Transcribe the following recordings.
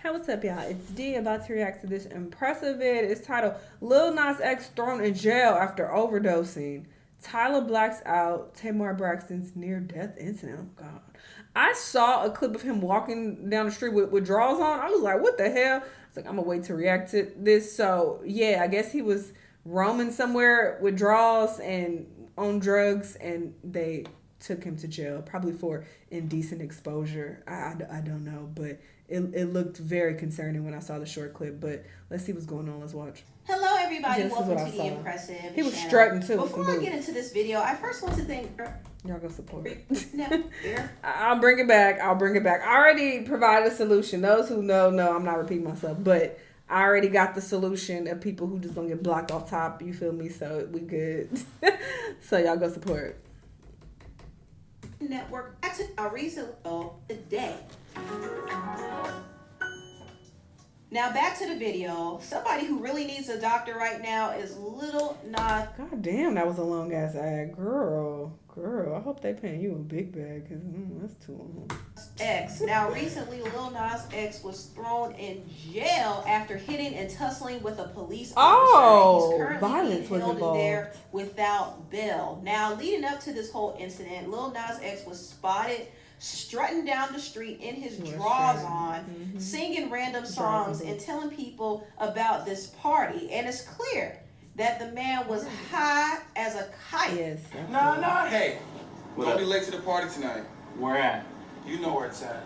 Hey, what's up, y'all? It's D about to react to this impressive vid. It's titled Lil Nas X thrown in jail after overdosing. Tyla BLACKS out. Tamar Braxton's near-death incident. Oh, God. I saw a clip of him walking down the street with drawers on. I was like, what the hell? I was like, I'm going to wait to react to this. So, yeah, I guess he was roaming somewhere with drawers and on drugs, and they took him to jail, probably for indecent exposure. I don't know, but it looked very concerning when I saw the short clip. But let's see what's going on. Let's watch. Hello, everybody. Yeah, Welcome to the impressive. He was channel. strutting too. Before I get into this video, I first want to thank. Y'all go support it. No, I'll bring it back. I already provided a solution. Those who know, I'm not repeating myself, but I already got the solution of people who just don't get blocked off top. You feel me? So we good. So y'all go support. Network. I took a recent today. Now back to the video. Somebody who really needs a doctor right now is Lil Nas. God damn, that was a long ass ad, girl. I hope they paying you a big bag, cause that's too long. X. Now recently, Lil Nas X was thrown in jail after hitting and tussling with a police officer. Oh, He's currently violence was held in involved. there without bail. Now, leading up to this whole incident, Lil Nas X was spotted strutting down the street in his drawers on, singing random songs and telling people about this party. And it's clear that the man was high as a kite. Yes. No. Hey, What don't up? be late to the party tonight. Where at? You know where it's at.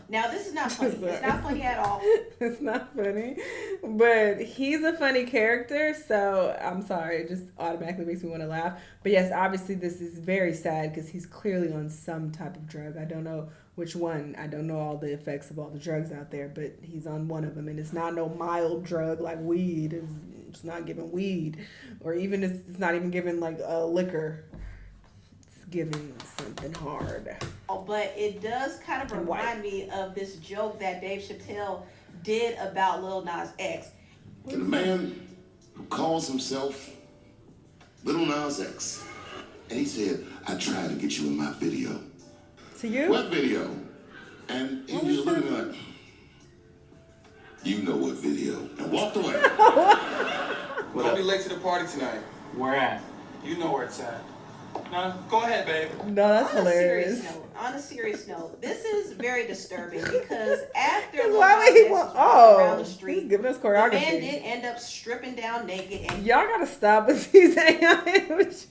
Now, this is not funny. It's not funny at all. It's not funny, but he's a funny character, so I'm sorry, it just automatically makes me want to laugh. But yes, obviously this is very sad because he's clearly on some type of drug. I don't know which one. I don't know all the effects of all the drugs out there, but he's on one of them, and it's not no mild drug like weed. It's not giving weed, or even it's not even giving like a liquor. It's giving something hard. But it does kind of remind me of this joke that Dave Chappelle did about Lil Nas X. The man who calls himself Lil Nas X. And he said, I tried to get you in my video. To you? What video? And he was looking at me like, you know what video. And walked away. What Don't up? be late to the party tonight. Where at? You know where it's at. No, go ahead, babe. No, that's hilarious. On a serious note, this is very disturbing because after Lil Why Nas would he X want? was around the He's street, giving us the man choreography. did end up stripping down naked and Y'all gotta stop with these AIs.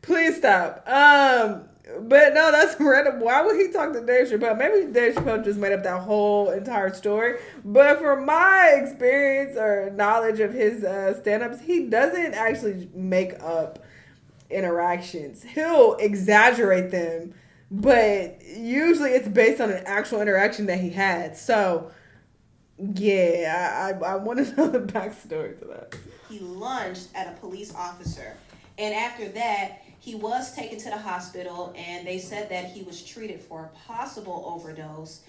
Please stop. But no, that's random. Why would he talk to Dave Chappelle? Maybe Dave Chappelle just made up that whole entire story. But from my experience or knowledge of his stand-ups, he doesn't actually make up interactions. He'll exaggerate them, but usually it's based on an actual interaction that he had. So, yeah, I want to know the backstory to that. he lunged at a police officer. And after that, he was taken to the hospital, and they said that he was treated for a possible overdose.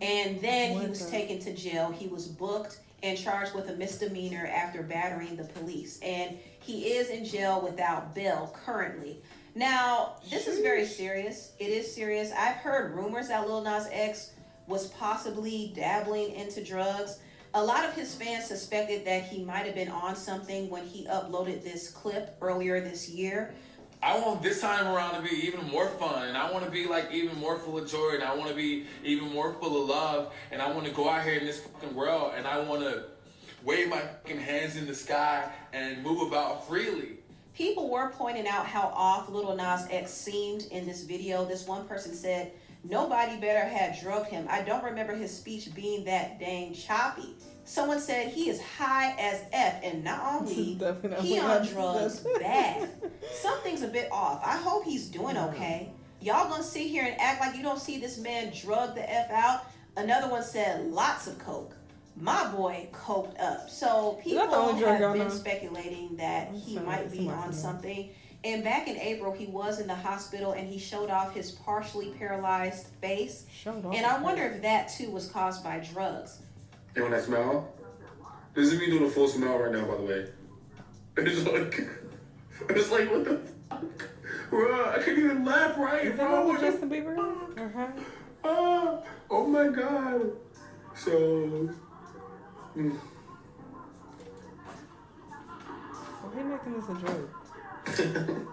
And then he was taken to jail. He was booked and charged with a misdemeanor after battering the police. And he is in jail without bail currently. Now, this is very serious. It is serious. I've heard rumors that Lil Nas X was possibly dabbling into drugs. A lot of his fans suspected that he might have been on something when he uploaded this clip earlier this year. I want this time around to be even more fun, and I want to be like even more full of joy, and I want to be even more full of love, and I want to go out here in this fucking world, and I want to wave my fucking hands in the sky and move about freely. People were pointing out how off Lil Nas X seemed in this video. This one person said, nobody better had drugged him. I don't remember his speech being that dang choppy. Someone said he is high as F, and not on weed, he on drugs bad. Something's a bit off. I hope he's doing okay. Y'all gonna sit here and act like you don't see this man drug the F out? Another one said lots of coke. My boy coked up. So people have been speculating that he might be on something. And back in April, he was in the hospital and he showed off his partially paralyzed face. And I wonder if that too was caused by drugs. And when I smell, this is me doing a full smell right now, by the way. It's like, what the fuck? Bro, I can't even laugh right, Is that bro. what Justin Bieber? Oh my God. So. Well, he making this a joke.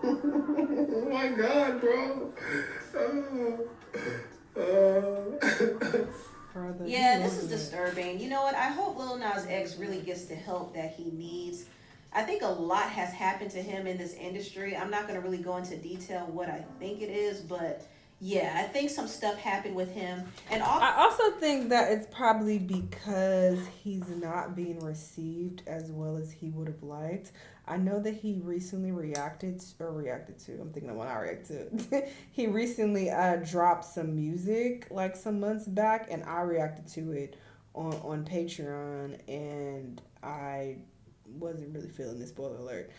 Oh my God, bro. Brother, Yeah, this is disturbing. You know what? I hope Lil Nas X really gets the help that he needs. I think a lot has happened to him in this industry. I'm not going to really go into detail what I think it is, but yeah, I think some stuff happened with him. And I also think that it's probably because he's not being received as well as he would have liked. I know that he recently reacted to, I'm thinking of what I reacted to. He recently dropped some music like some months back, and I reacted to it on Patreon, and I wasn't really feeling this, spoiler alert.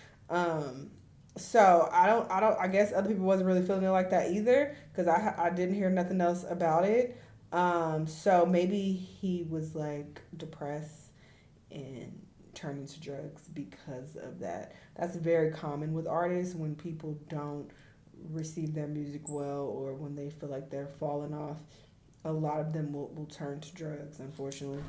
So I guess other people wasn't really feeling it like that either, because I didn't hear nothing else about it. So maybe he was like depressed and turning to drugs because of that. That's very common with artists when people don't receive their music well, or when they feel like they're falling off. A lot of them will turn to drugs, unfortunately.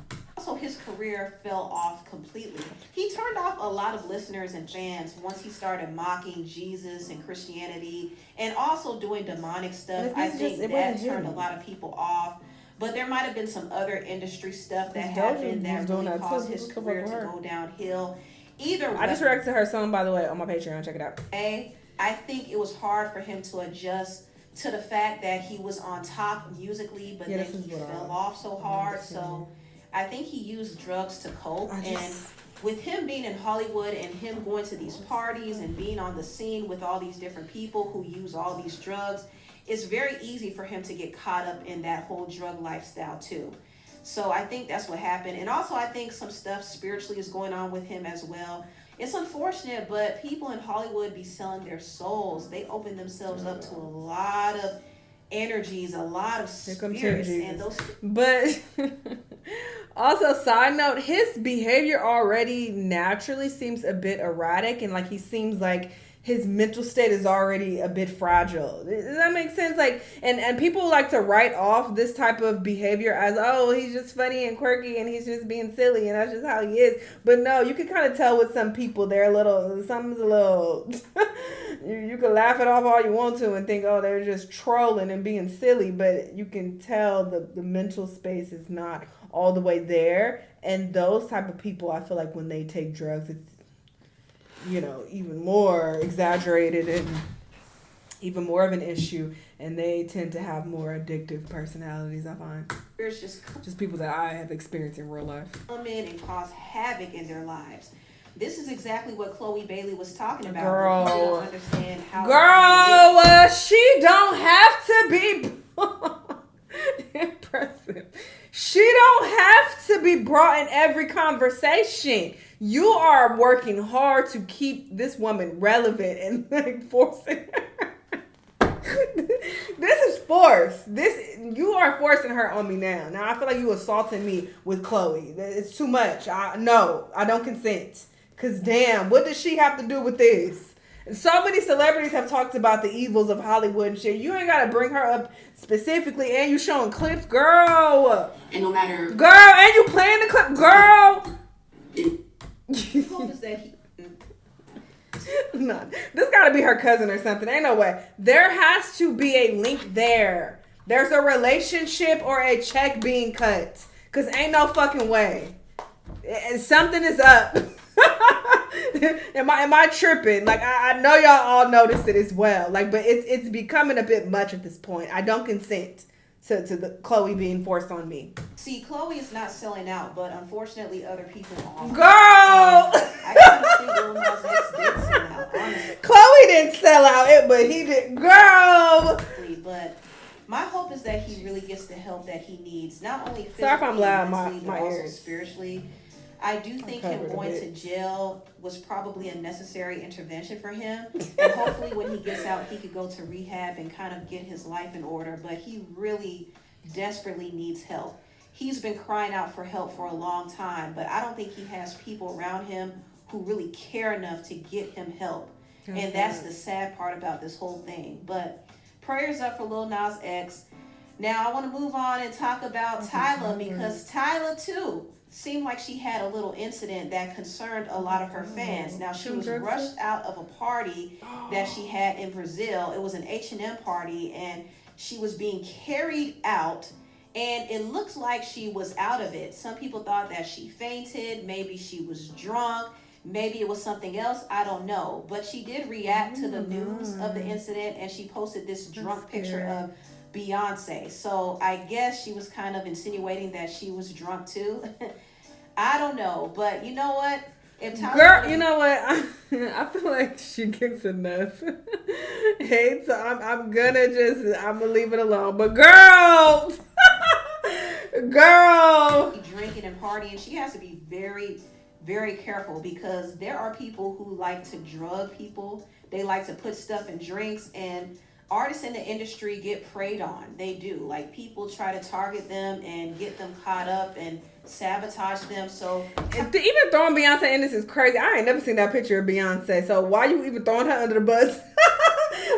also, his career fell off completely. He turned off a lot of listeners and fans once he started mocking Jesus and Christianity, and also doing demonic stuff. I think that turned a lot of people off. But there might have been some other industry stuff that happened that really caused his career to go downhill. Either way, I just reacted to her song, by the way, on my Patreon. Check it out. I think it was hard for him to adjust to the fact that he was on top musically, but then he fell off so hard. So I think he used drugs to cope. And with him being in Hollywood and him going to these parties and being on the scene with all these different people who use all these drugs, it's very easy for him to get caught up in that whole drug lifestyle too. So I think that's what happened. And also I think some stuff spiritually is going on with him as well. It's unfortunate, but people in Hollywood be selling their souls. They open themselves up to a lot of energies, a lot of spirits. And those. But also, side note, his behavior already naturally seems a bit erratic, and like he seems like his mental state is already a bit fragile. Does that make sense? Like, and people like to write off this type of behavior as, oh, he's just funny and quirky and he's just being silly and that's just how he is. But no, you can kind of tell with some people, something's a little, you can laugh it off all you want to and think, oh, they're just trolling and being silly. But you can tell the mental space is not all the way there. And those type of people, I feel like when they take drugs, it's, even more exaggerated and even more of an issue, and they tend to have more addictive personalities, I find. There's just people that I have experienced in real life. Come in and cause havoc in their lives. This is exactly what Chloe Bailey was talking about. Girl, people don't understand how she don't have to be impressive. She don't have to be brought in every conversation. You are working hard to keep this woman relevant and like forcing her. This is force. You are forcing her on me now. Now I feel like you assaulting me with Chloe. It's too much. I don't consent. Cause damn, what does she have to do with this? And so many celebrities have talked about the evils of Hollywood and shit. You ain't gotta bring her up specifically, and you showing clips, girl. And no matter, girl, and you playing the clip, girl. hope is that he. No, this gotta be her cousin or something. Ain't no way. There has to be a link there. There's a relationship or a check being cut. Cause ain't no fucking way. Something is up. Am I tripping? Like I know y'all all noticed it as well. Like, but it's becoming a bit much at this point. I don't consent to the Chloe being forced on me. See, Chloe is not selling out, but unfortunately other people are. Girl! I can't think Lil Nas X did sell out, honestly. Chloe didn't sell out, but he did. Girl! But my hope is that he really gets the help that he needs, not only physically, sorry if I'm loud, mentally, my but also ears. spiritually. I do think him going to jail was probably a necessary intervention for him. And hopefully when he gets out, he could go to rehab and kind of get his life in order. But he really desperately needs help. He's been crying out for help for a long time, but I don't think he has people around him who really care enough to get him help. And that's the sad part about this whole thing. But prayers up for Lil Nas X. Now I want to move on and talk about Tyla, because Tyla too seemed like she had a little incident that concerned a lot of her fans. Now she was rushed out of a party that she had in Brazil. It was an H&M party, and she was being carried out, and it looked like she was out of it. Some people thought that she fainted, maybe she was drunk, maybe it was something else, I don't know. But she did react to the news of the incident, and she posted this drunk picture of Beyonce. So I guess she was kind of insinuating that she was drunk too. I don't know, but you know what? If Tyler Girl, you know what? I feel like she gets enough hate, so I'm gonna leave it alone. But girl, girl, drinking and partying, she has to be very, very careful, because there are people who like to drug people. They like to put stuff in drinks, and artists in the industry get preyed on. They do. Like, people try to target them and get them caught up and sabotage them. So even throwing Beyonce in this is crazy. I ain't never seen that picture of Beyonce. So why you even throwing her under the bus?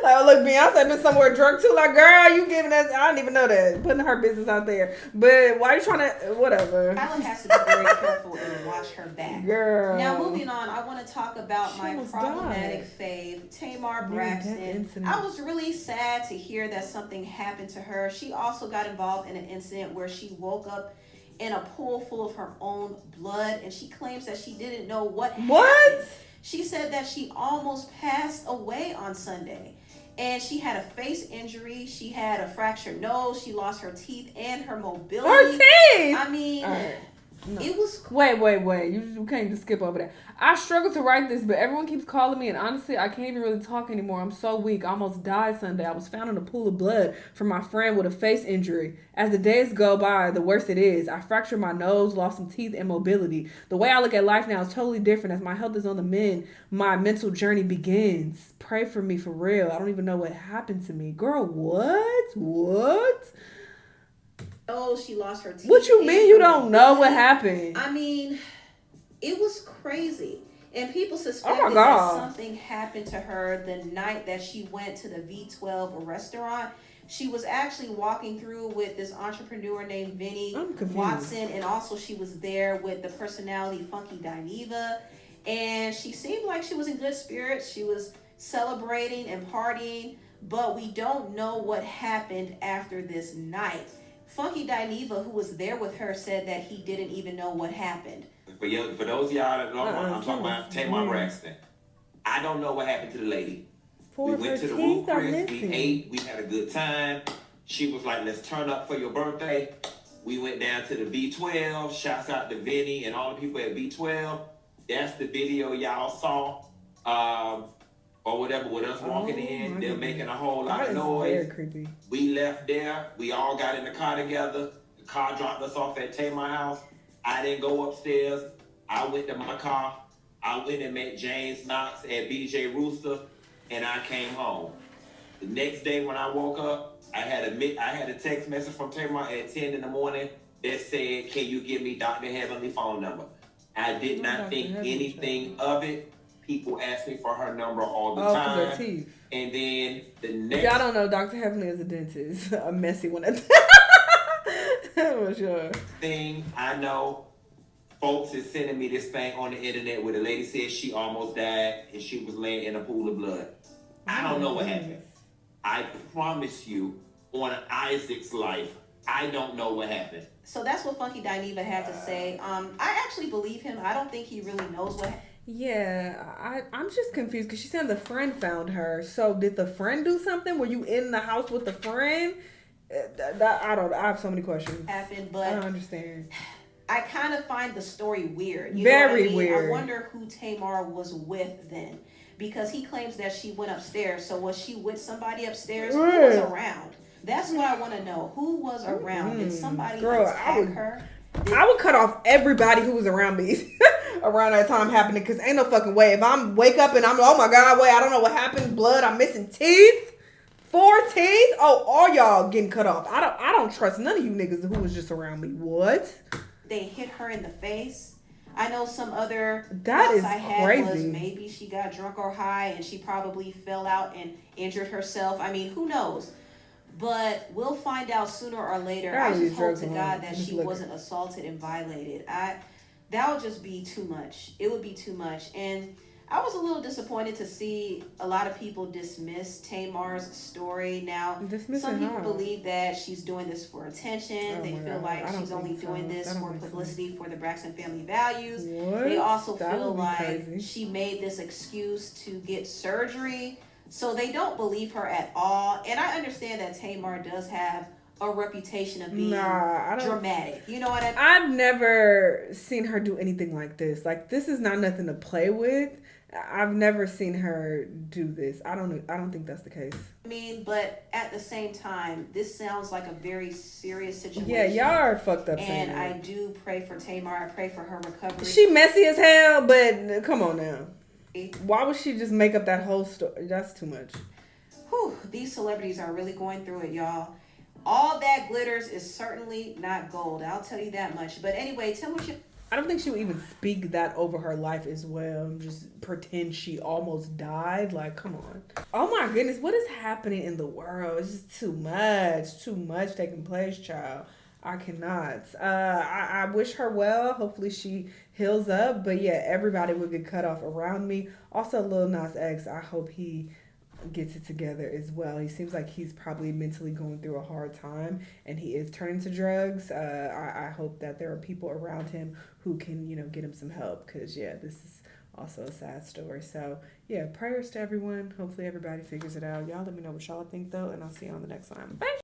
Like, oh, look, Beyonce been somewhere drunk too. Like, girl, you giving us, I didn't even know that. Putting her business out there. But why you trying to, whatever. Tyler has to be very careful and watch her back. Girl. Now, moving on, I want to talk about my problematic fave, Tamar Braxton. I was really sad to hear that something happened to her. She also got involved in an incident where she woke up in a pool full of her own blood, and she claims that she didn't know what happened. She said that she almost passed away on Sunday, and she had a face injury. She had a fractured nose. She lost her teeth and her mobility. Her teeth! I mean, no. It was... Wait. You can't just skip over that. I struggle to write this, but everyone keeps calling me, and honestly, I can't even really talk anymore. I'm so weak. I almost died Sunday. I was found in a pool of blood from my friend with a face injury. As the days go by, the worse it is. I fractured my nose, lost some teeth, and mobility. The way I look at life now is totally different. As my health is on the mend, my mental journey begins. Pray for me, for real. I don't even know what happened to me. Girl, what? Oh, she lost her teeth. What you mean you don't know what happened? I mean, it was crazy. And people suspected that something happened to her the night that she went to the V12 restaurant. She was actually walking through with this entrepreneur named Vinny Watson, and also she was there with the personality Funky Dineva. And she seemed like she was in good spirits. She was celebrating and partying, but we don't know what happened after this night. Funky Dineva, who was there with her, said that he didn't even know what happened. For those of y'all that don't know, I'm talking about Tamar Braxton. I don't know what happened to the lady. We went to the Ruth Chris, we ate, we had a good time. She was like, let's turn up for your birthday. We went down to the V12. Shouts out to Vinny and all the people at V12. That's the video y'all saw. Or whatever, with us walking in, they're making a whole lot of noise. Very creepy. We left there. We all got in the car together. The car dropped us off at Tamar house. I didn't go upstairs. I went to my car. I went and met James Knox at BJ Rooster, and I came home. The next day when I woke up, I had a text message from Tamar at 10 in the morning that said, "Can you give me Dr. Heavenly's phone number?" I did not think anything of it. People ask me for her number all the time. Her teeth. And then the next... Y'all don't know Dr. Heavenly is a dentist. A messy one. For sure. Thing I know, folks is sending me this thing on the internet where the lady said she almost died and she was laying in a pool of blood. I don't know what happened. I promise you, on Isaac's life, I don't know what happened. So that's what Funky Dineva had to say. I actually believe him. I don't think he really knows what happened. Yeah, I'm just confused because she said the friend found her. So did the friend do something? Were you in the house with the friend? I have so many questions. But I don't understand. I kind of find the story weird. Very weird. I wonder who Tamar was with then, because he claims that she went upstairs. So was she with somebody upstairs? Who was around? That's what I want to know. Who was around? Did somebody attack her? I would cut off everybody who was around me around that time happening, because ain't no fucking way. If I'm wake up and I'm, oh my God, wait, I don't know what happened. Blood, I'm missing teeth. 4 teeth. Oh, all y'all getting cut off. I don't trust none of you niggas who was just around me. What? They hit her in the face. I know some other that is I had crazy. Was maybe she got drunk or high and she probably fell out and injured herself. I mean, who knows? But we'll find out sooner or later. God, I these just hope drugs to on. God that Just she look. wasn't assaulted and violated. That would just be too much. It would be too much. And I was a little disappointed to see a lot of people dismiss Tamar's story. Now, Dismissing some people how? believe that she's doing this for attention. Oh they my feel God. like I don't she's only think so. doing this That don't for make sense. publicity for the Braxton family values. What? They also That feel would be like crazy. she made this excuse to get surgery. So they don't believe her at all. And I understand that Tamar does have a reputation of being I don't. dramatic. You know what I mean? I've never seen her do anything like this. Like, this is not nothing to play with. I've never seen her do this. I don't think that's the case. But at the same time, this sounds like a very serious situation. Yeah, y'all are fucked up. And I do pray for Tamar. I pray for her recovery. She messy as hell, but come on now. Why would she just make up that whole story? That's too much. Whew, these celebrities are really going through it, y'all. All that glitters is certainly not gold. I'll tell you that much. But anyway, tell me what you... I don't think she would even speak that over her life as well and just pretend she almost died. Like, come on. Oh my goodness, what is happening in the world? It's just too much taking place, child. I cannot. I wish her well. Hopefully she heals up. But yeah, everybody would get cut off around me. Also, Lil Nas X, I hope he gets it together as well. He seems like he's probably mentally going through a hard time and he is turning to drugs. I hope that there are people around him who can, get him some help, because yeah, this is also a sad story. So yeah, prayers to everyone. Hopefully everybody figures it out. Y'all let me know what y'all think though, and I'll see you on the next time. Bye.